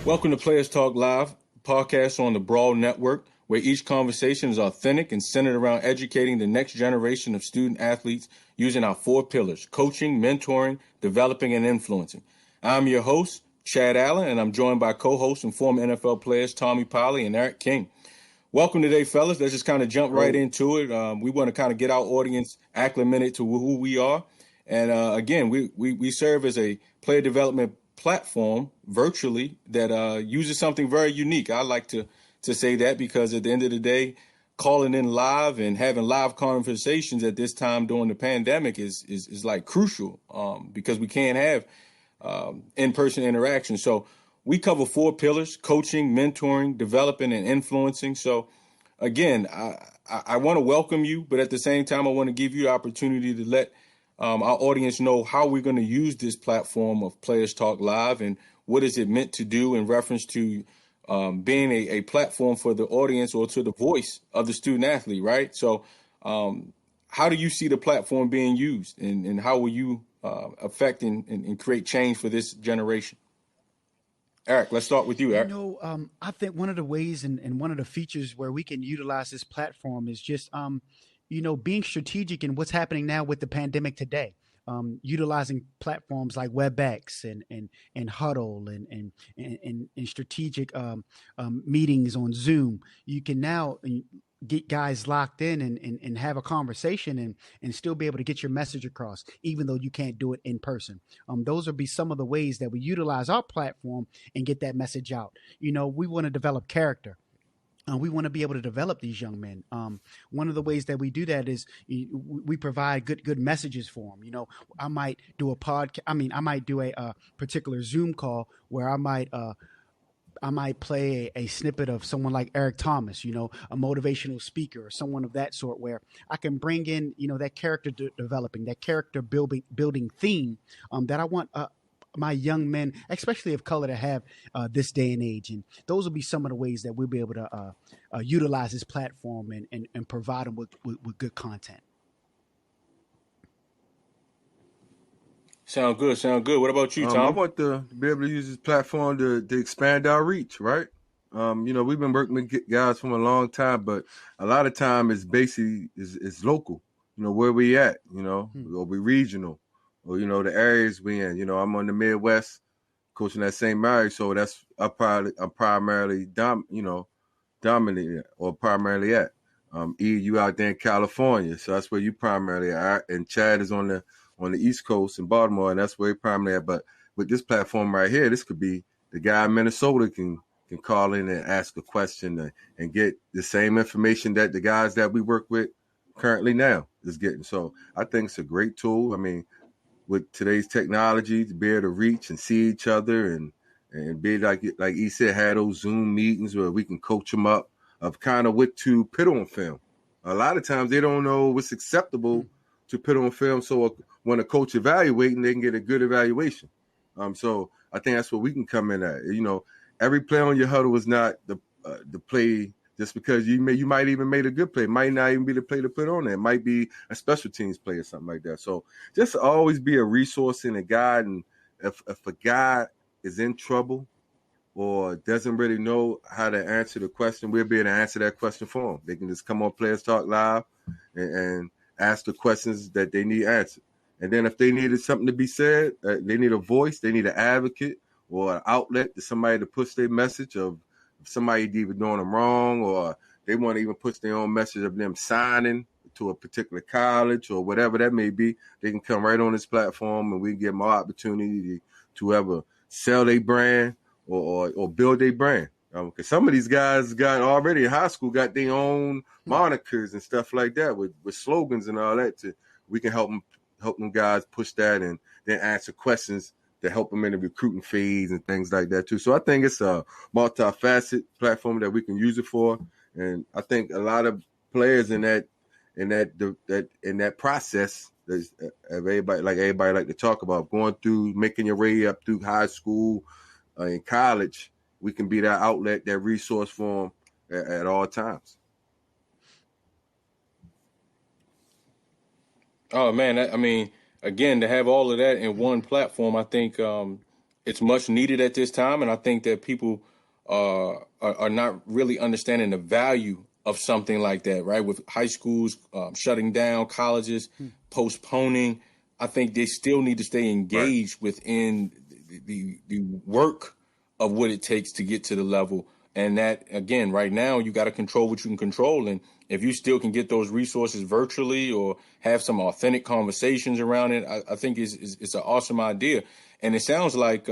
Welcome to Players Talk Live, podcast on the Brawl Network, where each conversation is authentic and centered around educating the next generation of student athletes using our 4 pillars: coaching, mentoring, developing, and influencing. I'm your host, Chad Allen, and I'm joined by co-hosts and former NFL players Tommy Polley and Eric King. Welcome today, fellas. Let's just kind of jump right into it. We want to kind of get our audience acclimated to who we are. And again, we serve as a player development platform virtually that uses something very unique. I like to say that because at the end of the day, calling in live and having live conversations at this time during the pandemic is like crucial because we can't have in-person interaction. So we cover 4 pillars: coaching, mentoring, developing, and influencing. So again, I want to welcome you, but at the same time, I want to give you the opportunity to let our audience know how we're going to use this platform of Players Talk Live and what is it meant to do in reference to being a platform for the audience or to the voice of the student athlete, right? So how do you see the platform being used and how will you affect and create change for this generation? Eric, let's start with you, Eric. I think one of the ways and one of the features where we can utilize this platform is just, being strategic in what's happening now with the pandemic today. Utilizing platforms like WebEx and Huddle and strategic meetings on Zoom. You can now get guys locked in and have a conversation and still be able to get your message across, even though you can't do it in person. Those would be some of the ways that we utilize our platform and get that message out. We want to develop character. We want to be able to develop these young men. One of the ways that we do that is we provide good messages for them. I might do a podcast. I might do a particular Zoom call where I might play a snippet of someone like Eric Thomas, a motivational speaker or someone of that sort, where I can bring in, that character developing, that character building theme that I want my young men, especially of color, to have this day and age. And those will be some of the ways that we'll be able to utilize this platform and provide them with good content. Sound good. What about you, Tom? I want to be able to use this platform to expand our reach, right? We've been working with guys from a long time, but a lot of time it's basically is local. Where we at, or we regional, or the areas we in. I'm on the Midwest, coaching at St. Mary's, so that's I'm primarily dominating or primarily at. You out there in California, so that's where you primarily are, and Chad is on the East Coast in Baltimore, and that's where he primarily at. But with this platform right here, this could be the guy in Minnesota can call in and ask a question and get the same information that the guys that we work with currently now is getting. So I think it's a great tool. I mean, with today's technology, to be able to reach and see each other and be like he said, have those Zoom meetings where we can coach them up of kind of what to put on film. A lot of times they don't know what's acceptable to put on film. So when a coach evaluating, they can get a good evaluation. So I think that's what we can come in at. Every play on your huddle is not the play just because you might even made a good play. It might not even be the play to put on there. It might be a special teams play or something like that. So just always be a resource and a guide. And if a guy is in trouble or doesn't really know how to answer the question, we'll be able to answer that question for them. They can just come on Players Talk Live and ask the questions that they need answered. And then if they needed something to be said, they need a voice, they need an advocate or an outlet to somebody to push their message of somebody either doing them wrong, or they want to even push their own message of them signing to a particular college or whatever that may be. They can come right on this platform and we can give them more opportunity to ever sell their brand or build their brand. Because some of these guys got already in high school, got their own monikers and stuff like that with slogans and all that. We can help them guys push that and then answer questions to help them in the recruiting phase and things like that too. So I think it's a multifaceted platform that we can use it for. And I think a lot of players in that process, everybody like to talk about going through, making your way up through high school and college, we can be that outlet, that resource for them at all times. Oh man, I mean, again, to have all of that in one platform, I think It's much needed at this time, and I think that people are not really understanding the value of something like that, right? With high schools shutting down, colleges postponing, I think they still need to stay Right. engaged within the work of what it takes to get to the level. And that, again, right now, you got to control what you can control. And if you still can get those resources virtually or have some authentic conversations around it, I think it's an awesome idea. And it sounds like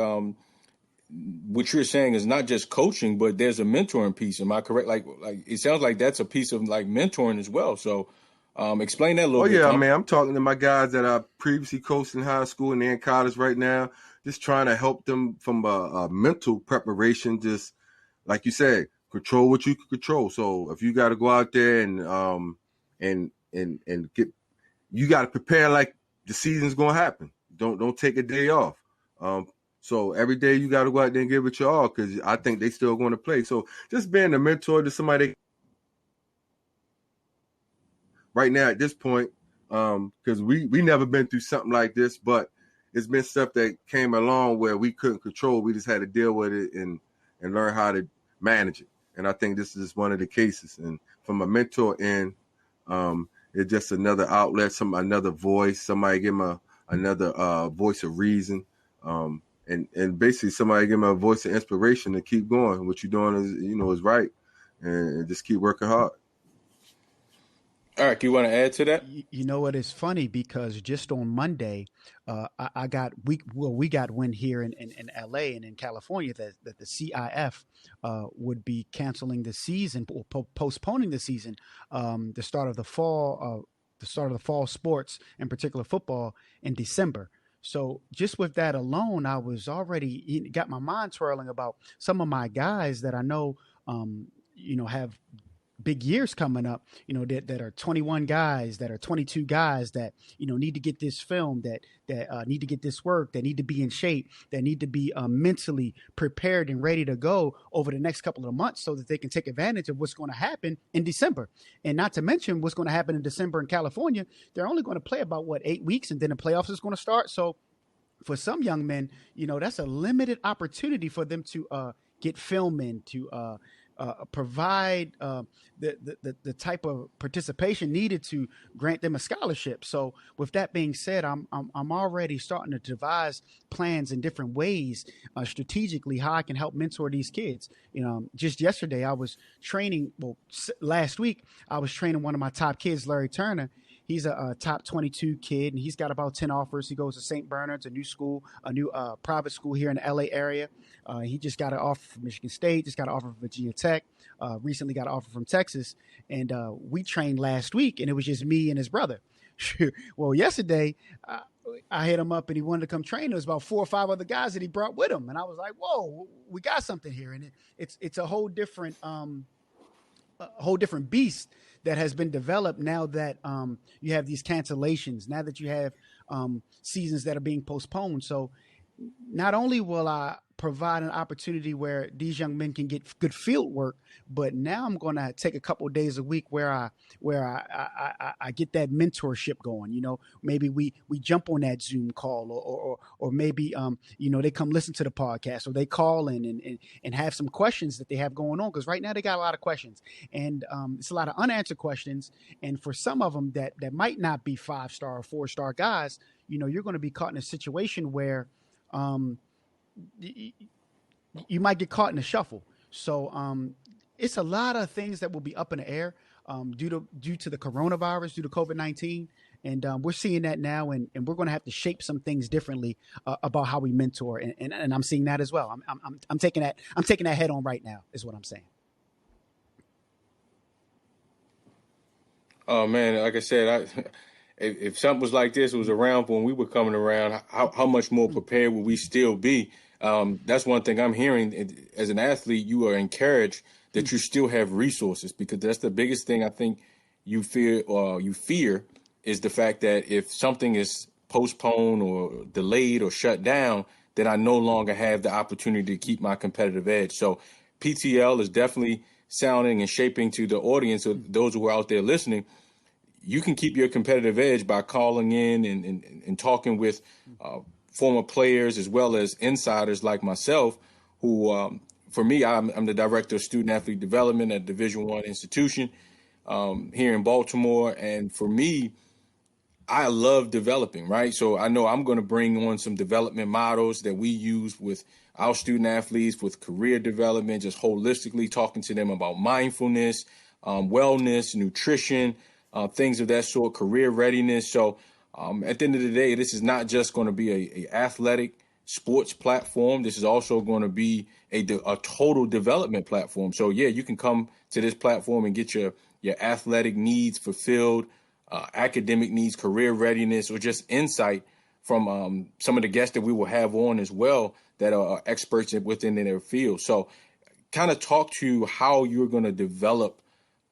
what you're saying is not just coaching, but there's a mentoring piece. Am I correct? Like it sounds like that's a piece of like mentoring as well. So explain that a little Oh bit, yeah, Tom. man. I'm talking to my guys that I previously coached in high school and they're in college right now. Just trying to help them from a mental preparation. Just like you said, control what you can control. So if you got to go out there and get, you got to prepare like the season's gonna happen. Don't take a day off. So every day you got to go out there and give it your all because I think they still going to play. So just being a mentor to somebody right now at this point, because we never been through something like this, but it's been stuff that came along where we couldn't control. We just had to deal with it and learn how to manage it. And I think this is one of the cases. And from a mentor end, it's just another outlet, another voice. Somebody give them another voice of reason, and basically somebody give them a voice of inspiration to keep going. What you're doing is right, and just keep working hard. Eric, you want to add to that? You know what is funny because just on Monday, we got wind here in LA and in California that the CIF would be canceling the season or postponing the season, the start of the fall sports, in particular football, in December. So just with that alone, I was already got my mind twirling about some of my guys that I know, have big years coming up, that are 21 guys, that are 22 guys that, need to get this film, that need to get this work, that need to be in shape, that need to be mentally prepared and ready to go over the next couple of months so that they can take advantage of what's going to happen in December. And not to mention what's going to happen in December in California. They're only going to play about 8 weeks and then the playoffs is going to start. So for some young men, that's a limited opportunity for them to get film in, to provide the type of participation needed to grant them a scholarship. So with that being said, I'm already starting to devise plans in different ways, strategically, how I can help mentor these kids. Just yesterday I was training. Well, last week I was training one of my top kids, Larry Turner. He's a top 22 kid, and he's got about 10 offers. He goes to St. Bernard's, a new private school here in the LA area. He just got an offer from Michigan State, just got an offer from Virginia Tech, recently got an offer from Texas. And we trained last week, and it was just me and his brother. Well, yesterday, I hit him up, and he wanted to come train. There was about 4 or 5 other guys that he brought with him. And I was like, whoa, we got something here. And it's a whole different beast that has been developed now that you have these cancellations, now that you have seasons that are being postponed. So not only will I provide an opportunity where these young men can get good field work, but now I'm going to take a couple of days a week where I get that mentorship going. Maybe we jump on that Zoom call, or maybe they come listen to the podcast, or they call in and have some questions that they have going on, because right now they got a lot of questions, and it's a lot of unanswered questions. And for some of them that might not be 5-star or 4-star guys, you're going to be caught in a situation where you might get caught in a shuffle. So it's a lot of things that will be up in the air due to the coronavirus, due to COVID-19. And we're seeing that now, and we're going to have to shape some things differently about how we mentor. And I'm seeing that as well. I'm taking that head on right now, is what I'm saying. Oh man, like I said, if something was like this was around when we were coming around, how much more prepared would we still be? That's one thing I'm hearing. As an athlete, you are encouraged that you still have resources, because that's the biggest thing I think you fear is the fact that if something is postponed or delayed or shut down, then I no longer have the opportunity to keep my competitive edge. So PTL is definitely sounding and shaping to the audience of those who are out there listening. You can keep your competitive edge by calling in and talking with former players as well as insiders like myself who, for me, I'm the director of student athlete development at Division I institution here in Baltimore. And for me, I love developing, right? So I know I'm going to bring on some development models that we use with our student athletes with career development, just holistically talking to them about mindfulness, wellness, nutrition, things of that sort, career readiness. So at the end of the day, this is not just going to be a athletic sports platform. This is also going to be a total development platform. So yeah, you can come to this platform and get your athletic needs fulfilled, academic needs, career readiness, or just insight from some of the guests that we will have on as well that are experts within their field. So kind of talk to how you're going to develop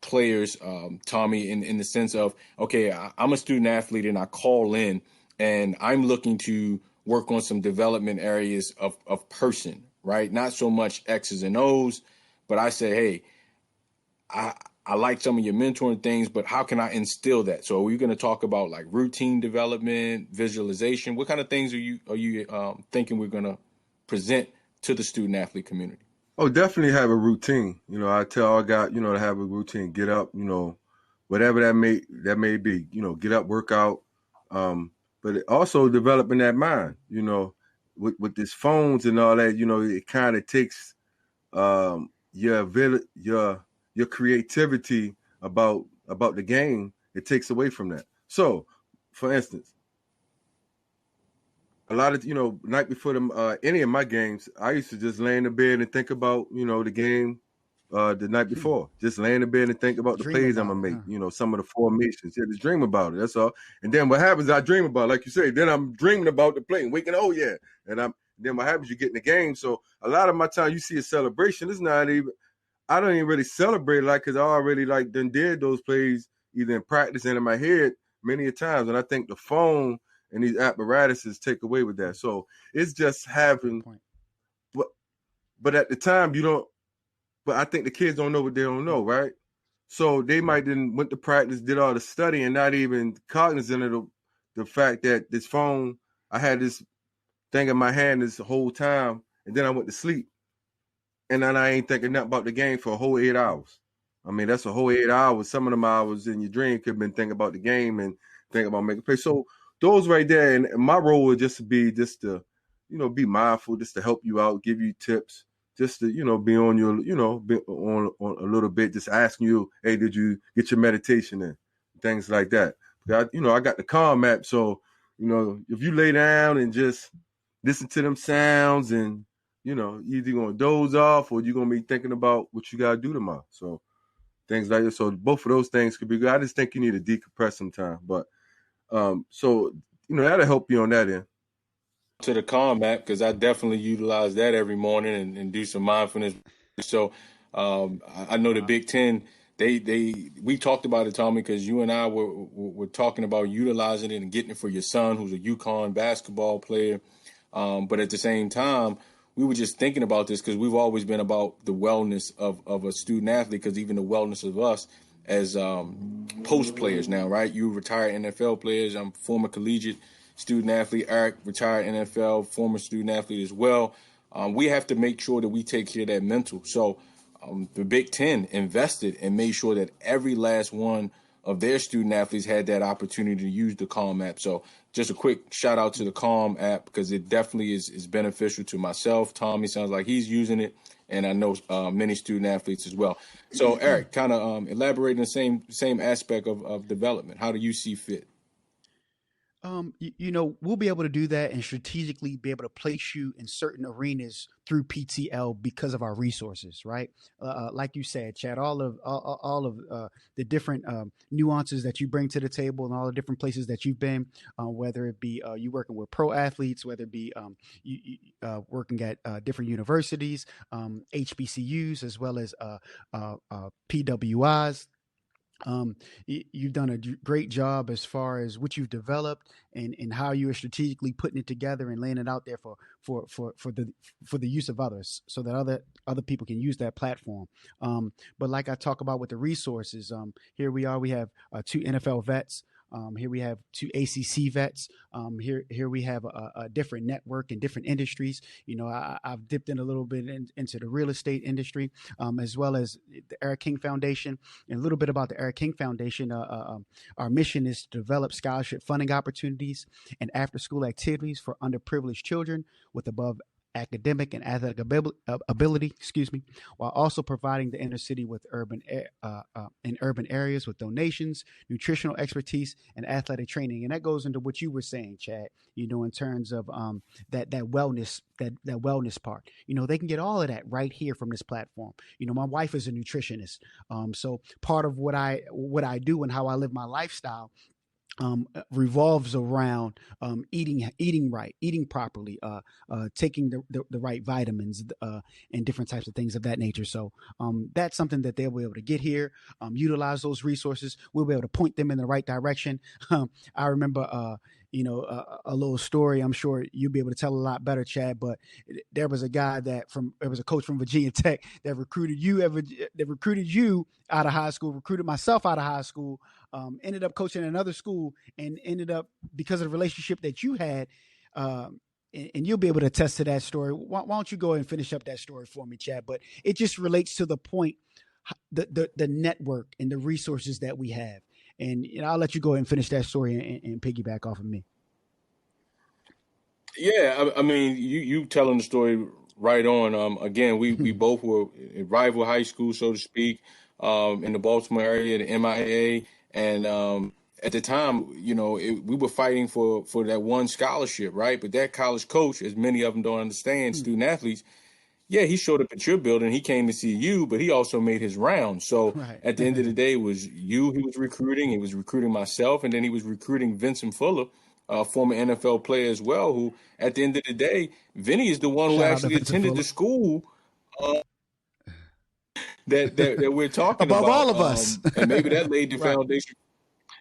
players, Tommy, in the sense of, okay, I'm a student athlete and I call in and I'm looking to work on some development areas of person, right? Not so much X's and O's, but I say, hey, I like some of your mentoring things, but how can I instill that? So are you going to talk about like routine development, visualization? What kind of things are you thinking we're going to present to the student athlete community? Oh, definitely have a routine. I tell our guy, to have a routine. Get up, whatever that may be. Get up, work out. But also developing that mind. With these phones and all that. It kind of takes your creativity about the game. It takes away from that. So, for instance, a lot of night before any of my games, I used to just lay in the bed and think about the game the night before. Just lay in the bed and think about the plays I'm gonna make. Some of the formations. Yeah, just dream about it. That's all. And then what happens? I dream about, like you say. Then I'm dreaming about the play and waking. Oh yeah, and then what happens? You get in the game. So a lot of my time, you see a celebration. It's not even. I don't even really celebrate like because I already done did those plays either in practice and in my head many a times. And I think the phone and these apparatuses take away with that. So it's just having, but at the time you don't. But I think the kids don't know what they don't know, right? So they might then went to practice, did all the study, and not even cognizant of the fact that this phone. I had this thing in my hand this whole time, and then I went to sleep. And then I ain't thinking nothing about the game for a whole 8 hours. I mean, that's a whole 8 hours. Some of them hours in your dream could have been thinking about the game and thinking about making plays. So those right there, and my role would just to, be mindful, just to help you out, give you tips, just to, be on your, be on a little bit, just asking you, hey, did you get your meditation in? Things like that. I got the Calm app. So, if you lay down and just listen to them sounds and, either going to doze off or you're going to be thinking about what you got to do tomorrow. So things like that. So both of those things could be good. I just think you need to decompress sometime. But so, that'll help you on that end. To the Calm app, because I definitely utilize that every morning and do some mindfulness. So I know the Big Ten, we talked about it, Tommy, because you and I were talking about utilizing it and getting it for your son, who's a UConn basketball player. But at the same time, we were just thinking about this because we've always been about the wellness of a student athlete, because even the wellness of us as post players now, right? You retired NFL players. I'm former collegiate student athlete. Eric, retired NFL, former student athlete as well. We have to make sure that we take care of that mental. So the Big Ten invested and made sure that every last one of their student athletes had that opportunity to use the Calm app. So just a quick shout out to the Calm app, because it definitely is beneficial to myself. Tommy sounds like he's using it, and I know many student athletes as well. So Eric, kind of elaborate on the same aspect of development. How do you see fit? We'll be able to do that and strategically be able to place you in certain arenas through PTL because of our resources, right? Like you said, Chad, all of the different nuances that you bring to the table and all the different places that you've been, whether it be you working with pro athletes, whether it be you working at different universities, HBCUs, as well as PWIs. You've done a great job as far as what you've developed and how you are strategically putting it together and laying it out there for the use of others, so that other people can use that platform. But like I talk about with the resources, here we are. We have two NFL vets Here we have 2 ACC vets. Here we have a different network in different industries. I've dipped in a little bit into the real estate industry, as well as the Eric King Foundation. And a little bit about the Eric King Foundation. Our mission is to develop scholarship funding opportunities and after-school activities for underprivileged children with above academic and athletic ability, while also providing the inner city with in urban areas with donations, nutritional expertise, and athletic training. And that goes into what you were saying, Chad. In terms of that wellness part. They can get all of that right here from this platform. My wife is a nutritionist, so part of what I do and how I live my lifestyle revolves around eating right, eating properly, taking the right vitamins, and different types of things of that nature. So that's something that they'll be able to get here, utilize those resources. We'll be able to point them in the right direction. I remember, a little story. I'm sure you'll be able to tell a lot better, Chad. But there was a guy there was a coach from Virginia Tech that recruited you out of high school, recruited myself out of high school. Ended up coaching another school and ended up, because of the relationship that you had, and you'll be able to attest to that story. Why don't you go and finish up that story for me, Chad? But it just relates to the point, the network and the resources that we have. And I'll let you go and finish that story and piggyback off of me. Yeah, I mean, you telling the story right on. Again, we both were in rival high school, so to speak, in the Baltimore area, the MIA. And at the time, we were fighting for that one scholarship, right? But that college coach, as many of them don't understand, student athletes, yeah, he showed up at your building. He came to see you, but he also made his rounds. So at the end of the day, it was you he was recruiting. He was recruiting myself, and then he was recruiting Vincent Fuller, former NFL player as well, who at the end of the day, Vinny is the one who actually attended the school that we're talking above about. All of us. And maybe that laid the foundation.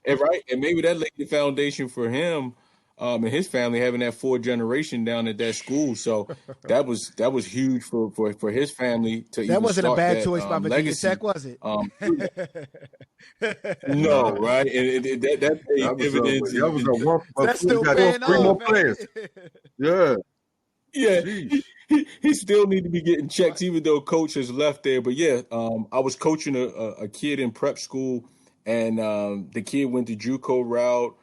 And maybe that laid the foundation for him and his family, having that 4th generation down at that school. So that was huge for his family to even wasn't start a bad that, choice by Virginia legacy. Tech, was it? No, right? And that paid dividends. That was a one. That's still paying off, 3 more man. players. Yeah. Yeah, he still need to be getting checks, even though coach has left there. But yeah, I was coaching a kid in prep school, and the kid went the JUCO route,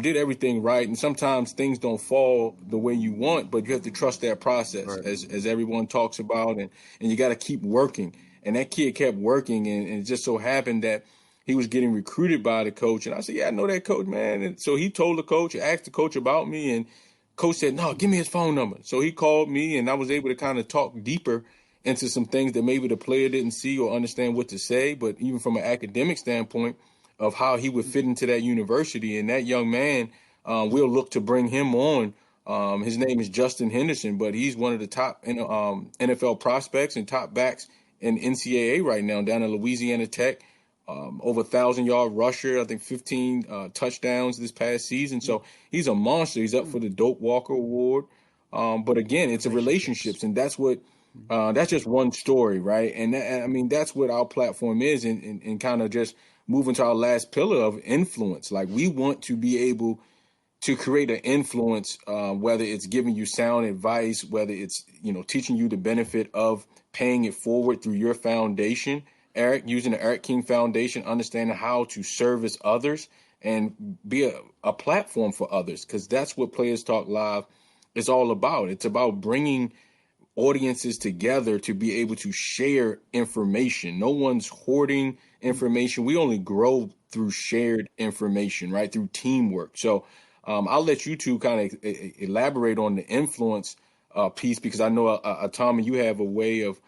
did everything right. And sometimes things don't fall the way you want, but you have to trust that process, Right. as everyone talks about, and you got to keep working. And that kid kept working, and it just so happened that he was getting recruited by the coach. And I said, yeah, I know that coach, man. And so he told the coach, asked the coach about me, and coach said, no, give me his phone number. So he called me, and I was able to kind of talk deeper into some things that maybe the player didn't see or understand what to say, but even from an academic standpoint of how he would fit into that university. And that young man, we'll look to bring him on. His name is Justin Henderson, but he's one of the top NFL prospects and top backs in NCAA right now down at Louisiana Tech. Over 1,000-yard rusher, I think 15 touchdowns this past season. So he's a monster. He's up for the Dope Walker Award. But again, it's a relationships, and that's what that's just one story, right? And I mean, that's what our platform is, and kind of just moving to our last pillar of influence. Like, we want to be able to create an influence, whether it's giving you sound advice, whether it's teaching you the benefit of paying it forward through your foundation. Eric, using the Eric King Foundation, understanding how to service others and be a platform for others, because that's what Players Talk Live is all about. It's about bringing audiences together to be able to share information. No one's hoarding information. We only grow through shared information, right? Through teamwork. So I'll let you two kind of elaborate on the influence piece, because I know, Tommy, you have a way of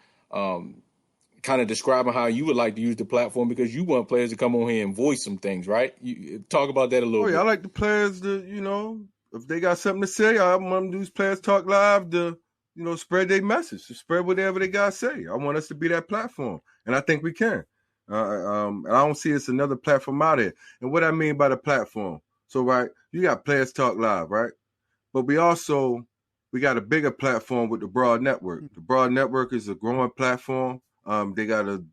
kind of describing how you would like to use the platform, because you want players to come on here and voice some things, right? You talk about that a little bit. I like the players to, if they got something to say, I want them to use Players Talk Live to, spread their message, to spread whatever they got to say. I want us to be that platform, and I think we can. And I don't see it's another platform out there. And what I mean by the platform, so, right, you got Players Talk Live, right? But we got a bigger platform with the Brawl Network. The Brawl Network is a growing platform. They got a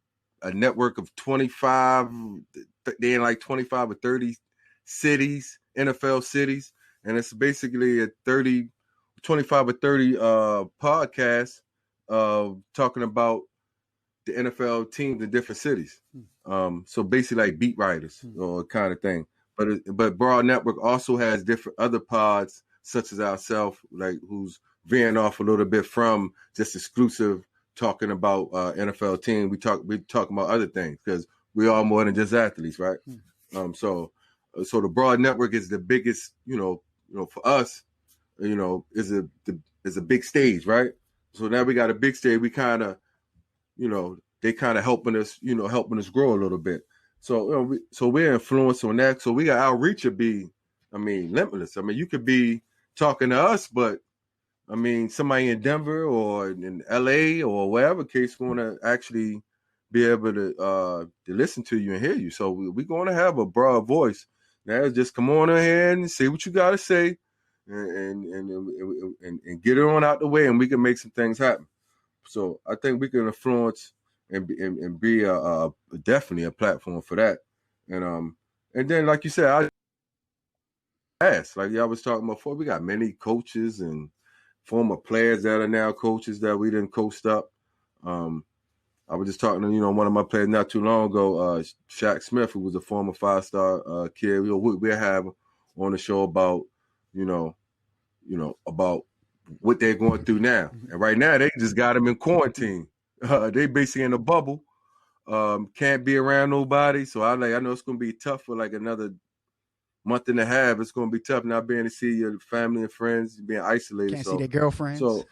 network of 25, they're in like 25 or 30 cities, NFL cities, and it's basically a 25 or 30 podcast talking about the NFL teams in different cities. So basically like beat writers or kind of thing. But Brawl Network also has different other pods such as ourselves, like who's veering off a little bit from just exclusive talking about NFL team. We talk about other things because we are more than just athletes, right? So the Brawl Network is the biggest, for us, is a big stage, right? So now we got a big stage. We kind of, they kind of helping us grow a little bit. So we're influenced on that. So we got our reach to be, limitless. You could be talking to us, but somebody in Denver or in LA or wherever case want to actually be able to listen to you and hear you. So we're going to have a broad voice. Now just come on in here and say what you got to say and get it on out the way, and we can make some things happen. So I think we can influence and be definitely a platform for that. And then like you said, like I was talking about before, we got many coaches and former players that are now coaches that we didn't coached up. I was just talking to one of my players not too long ago, Shaq Smith, who was a former 5-star kid. We have on the show about about what they're going through now. And right now they just got them in quarantine. They basically in a bubble. Can't be around nobody. So I know it's gonna be tough for like another month and a half. It's gonna be tough not being to see your family and friends, being isolated. Can't see their girlfriends. So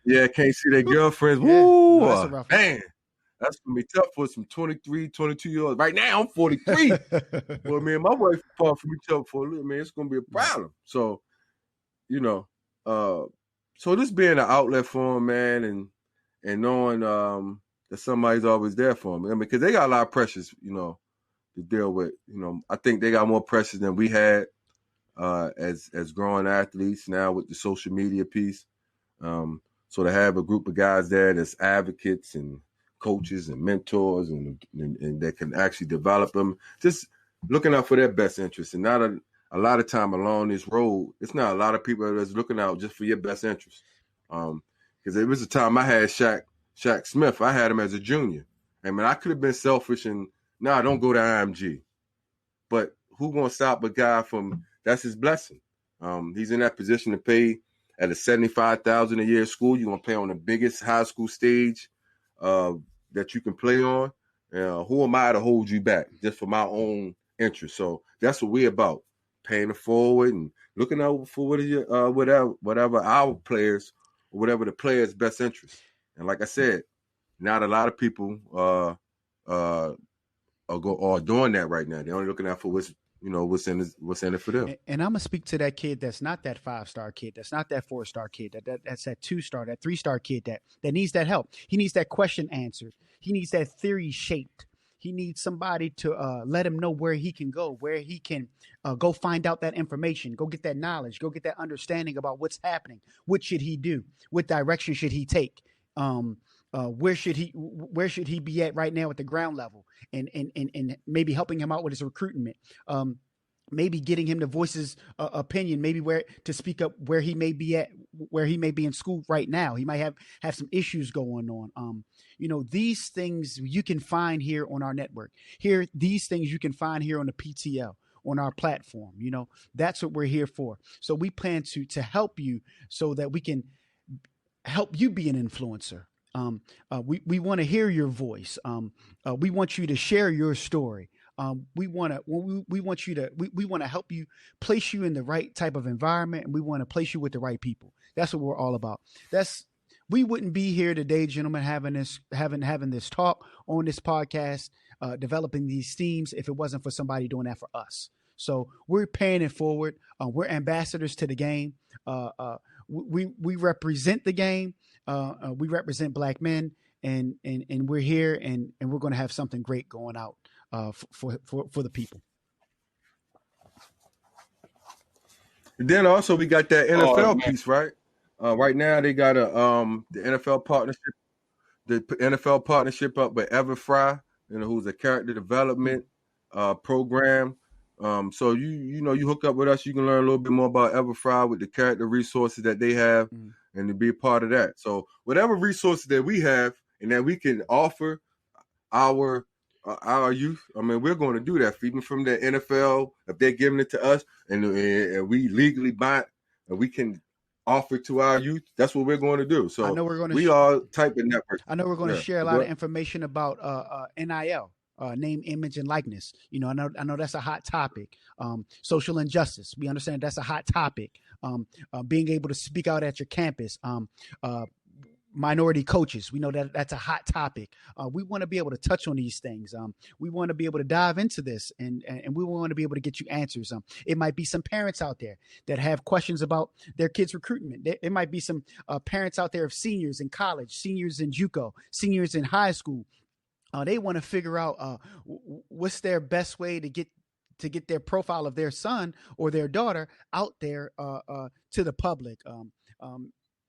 can't see their girlfriends. Yeah, Woo, that's a rough one. man. That's gonna be tough for some 23, 22-year-olds. Right now I'm 43. Well, me and my wife apart from each other for a little, man, it's gonna be a problem. So, so this being an outlet for them, man, and knowing that somebody's always there for them. Because they got a lot of pressures, to deal with. I think they got more pressures than we had as growing athletes now with the social media piece. So to have a group of guys there that's advocates and coaches and mentors and that can actually develop them, just looking out for their best interests, and not a lot of time along this road, it's not a lot of people that's looking out just for your best interest. Because there was a time I had Shaq Smith. I had him as a junior. I could have been selfish and don't go to IMG. But who gonna stop a guy from that's his blessing? He's in that position to pay at a $75,000 a year school. You're gonna play on the biggest high school stage that you can play on. Who am I to hold you back just for my own interest? So that's what we're about. Paying it forward and looking out for whatever our players or whatever the players' best interest. And like I said, not a lot of people are doing that right now. They're only looking out for what's in it for them. And I'm gonna speak to that kid that's not that 5-star kid, that's not that 4-star kid, that's that 2-star, that 3-star kid that needs that help. He needs that question answered. He needs that theory shaped. He needs somebody to let him know where he can go, where he can go find out that information, go get that knowledge, go get that understanding about what's happening. What should he do? What direction should he take? Where should he be at right now at the ground level, and maybe helping him out with his recruitment. Maybe getting him to voice his opinion, maybe where to speak up where he may be at, where he may be in school right now. He might have some issues going on. These things you can find here on our network. These things you can find here on the PTL, on our platform. That's what we're here for. So we plan to help you so that we can help you be an influencer. We want to hear your voice. We want you to share your story. We want to help you, place you in the right type of environment, and we want to place you with the right people. That's what we're all about. We wouldn't be here today, gentlemen, having this talk on this podcast, developing these themes, if it wasn't for somebody doing that for us. So we're paying it forward. We're ambassadors to the game. We represent the game. We represent Black men, and we're here, and we're going to have something great going out for the people. And then also we got that NFL piece, right? Right now they got the NFL partnership up with Everfry, who's a character development program So you hook up with us, you can learn a little bit more about Everfry with the character resources that they have, and to be a part of that. So whatever resources that we have and that we can offer our youth, I mean, we're going to do that. Even from the NFL, if they're giving it to us, and we legally buy it, and we can offer to our youth, that's what we're going to do. So I know we're going to we are type of network. I know we're going to share a lot of information about NIL, name, image, and likeness. You know, I know that's a hot topic. Social injustice, we understand that's a hot topic. Being able to speak out at your campus. Minority coaches, we know that that's a hot topic. We want to be able to touch on these things. We want to be able to dive into this, and we want to be able to get you answers. It might be some parents out there that have questions about their kids' recruitment. It might be some parents out there of seniors in college, seniors in JUCO, seniors in high school. They want to figure out what's their best way to get their profile of their son or their daughter out there to the public.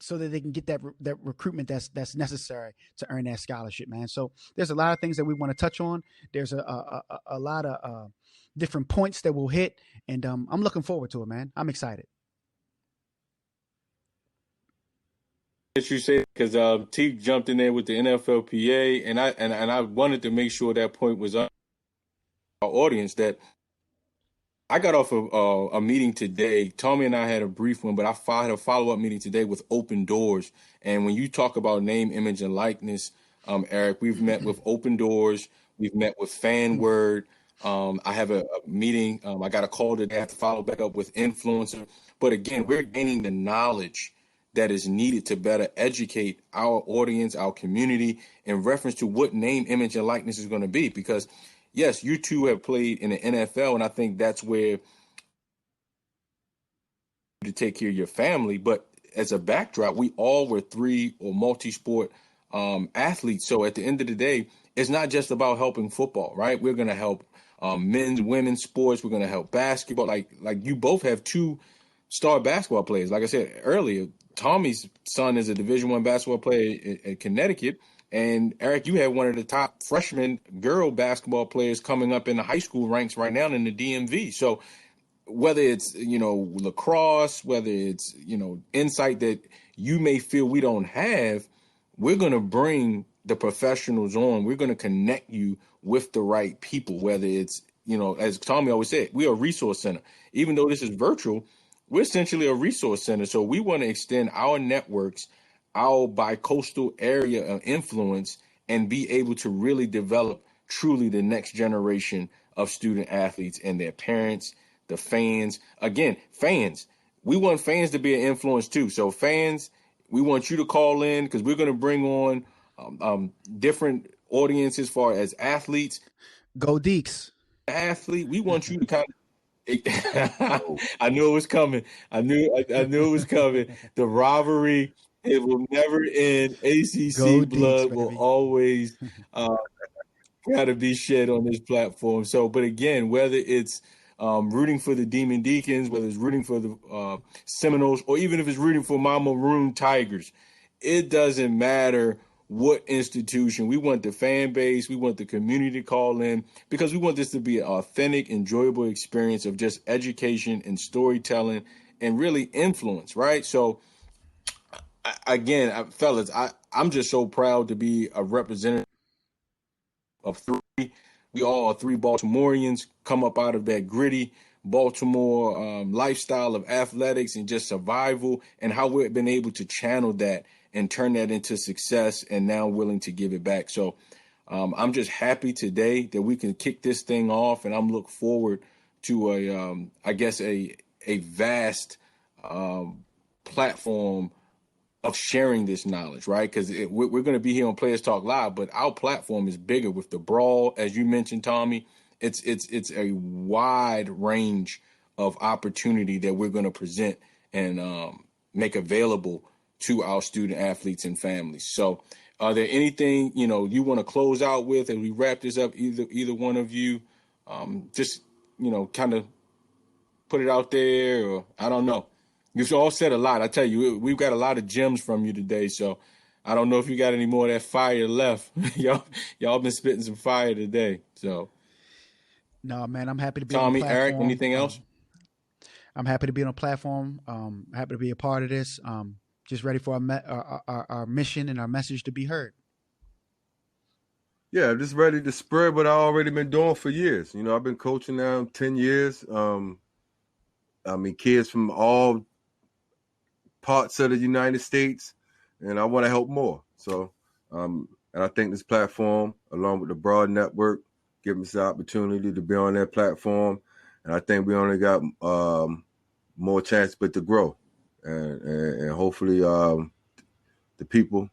So that they can get that recruitment that's necessary to earn that scholarship, man. So there's a lot of things that we want to touch on. There's a lot of different points that we'll hit, and I'm looking forward to it, man. I'm excited. As you say, because T jumped in there with the NFLPA, and I wanted to make sure that point was up our audience that I got off of a meeting today. Tommy and I had a brief one, but I had a follow-up meeting today with Open Doors. And when you talk about name, image, and likeness, Eric, we've met with Open Doors. We've met with FanWord. I have a meeting. I got a call today. I have to follow back up with Influencer. But again, we're gaining the knowledge that is needed to better educate our audience, our community, in reference to what name, image, and likeness is going to be. Because yes, you two have played in the NFL, and I think that's where to take care of your family. But as a backdrop, we all were three or multi-sport athletes. So at the end of the day, it's not just about helping football, right? We're going to help men's, women's sports. We're going to help basketball. Like you both have two star basketball players. Like I said earlier, Tommy's son is a Division I basketball player in Connecticut. And Eric, you had one of the top freshman girl basketball players coming up in the high school ranks right now in the DMV. So whether it's, lacrosse, whether it's, insight that you may feel we don't have, we're going to bring the professionals on. We're going to connect you with the right people, whether it's, as Tommy always said, we are a resource center. Even though this is virtual, we're essentially a resource center. So we want to extend our networks, our bi-coastal area of influence, and be able to really develop truly the next generation of student athletes and their parents, the fans. Again, fans, we want fans to be an influence too. So fans, we want you to call in because we're going to bring on different audiences as far as athletes. Go Deeks. Athlete, we want you to kind of I knew it was coming. I knew it was coming. The rivalry, it will never end. ACC Go blood Deeks, will baby. always got to be shed on this platform. So, but again, whether it's rooting for the Demon Deacons, whether it's rooting for the Seminoles, or even if it's rooting for my Maroon Tigers, it doesn't matter what institution. We want the fan base. We want the community to call in because we want this to be an authentic, enjoyable experience of just education and storytelling and really influence, right? So, again, fellas, I'm just so proud to be a representative of three. We all are three Baltimoreans, come up out of that gritty Baltimore lifestyle of athletics and just survival, and how we've been able to channel that and turn that into success, and now willing to give it back. So I'm just happy today that we can kick this thing off, and I'm look forward to a vast platform of sharing this knowledge, right? Because we're going to be here on Players Talk Live, but our platform is bigger with the Brawl, as you mentioned, Tommy. It's a wide range of opportunity that we're going to present and make available to our student athletes and families. So, are there anything you want to close out with as we wrap this up? Either one of you, just kind of put it out there, or I don't know. You've all said a lot. I tell you, we've got a lot of gems from you today. So I don't know if you got any more of that fire left. y'all been spitting some fire today. So No, man, I'm happy to be on the Tommy, Eric, platform. anything else? I'm happy to be on a platform. Happy to be a part of this. Just ready for our mission and our message to be heard. Yeah, just ready to spread what I already been doing for years. You know, I've been coaching now 10 years. I mean, kids from all parts of the United States, and I want to help more. So, and I think this platform, along with the Brawl Network, give us the opportunity to be on that platform. And I think we only got more chance but to grow. And hopefully the people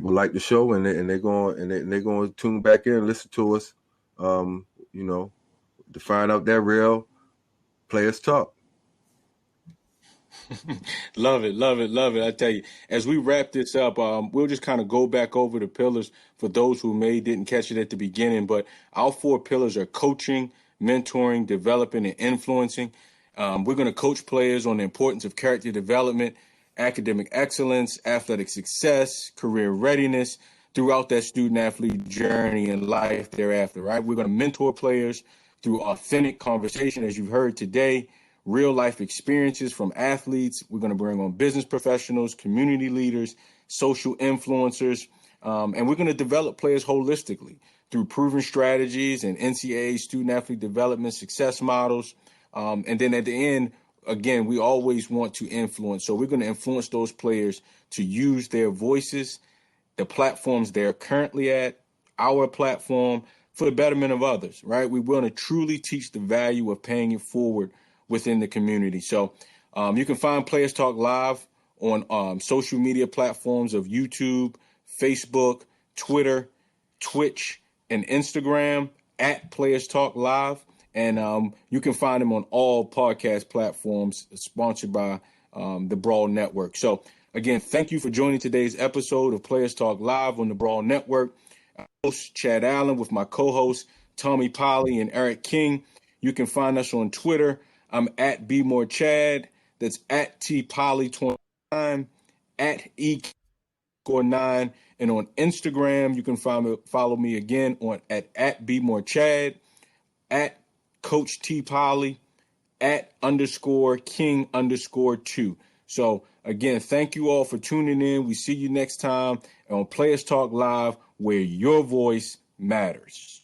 like the show, and they're going to tune back in and listen to us, you know, to find out that real players talk. Love it, love it, love it. I tell you, as we wrap this up, we'll just kind of go back over the pillars for those who didn't catch it at the beginning. But our 4 pillars are coaching, mentoring, developing, and influencing. We're going to coach players on the importance of character development, academic excellence, athletic success, career readiness throughout that student athlete journey and life thereafter, right? We're going to mentor players through authentic conversation, as you've heard today, real life experiences from athletes. We're going to bring on business professionals, community leaders, social influencers, and we're going to develop players holistically through proven strategies and NCAA student athlete development success models. And then at the end, again, we always want to influence. So we're going to influence those players to use their voices, the platforms they're currently at, our platform, for the betterment of others, right? We want to truly teach the value of paying it forward within the community. So you can find Players Talk Live on social media platforms of YouTube, Facebook, Twitter, Twitch, and Instagram at Players Talk Live. And you can find them on all podcast platforms sponsored by the Brawl Network. So again, thank you for joining today's episode of Players Talk Live on the Brawl Network. Host Chad Allen with my co-hosts Tommy Polley and Eric King. You can find us on Twitter. I'm at BMoreChad. That's at TPolley29, at E9. And on Instagram, you can follow me again at BMoreChad, at Coach T Polley, at _King_2. So again, thank you all for tuning in. We see you next time on Players Talk Live, where your voice matters.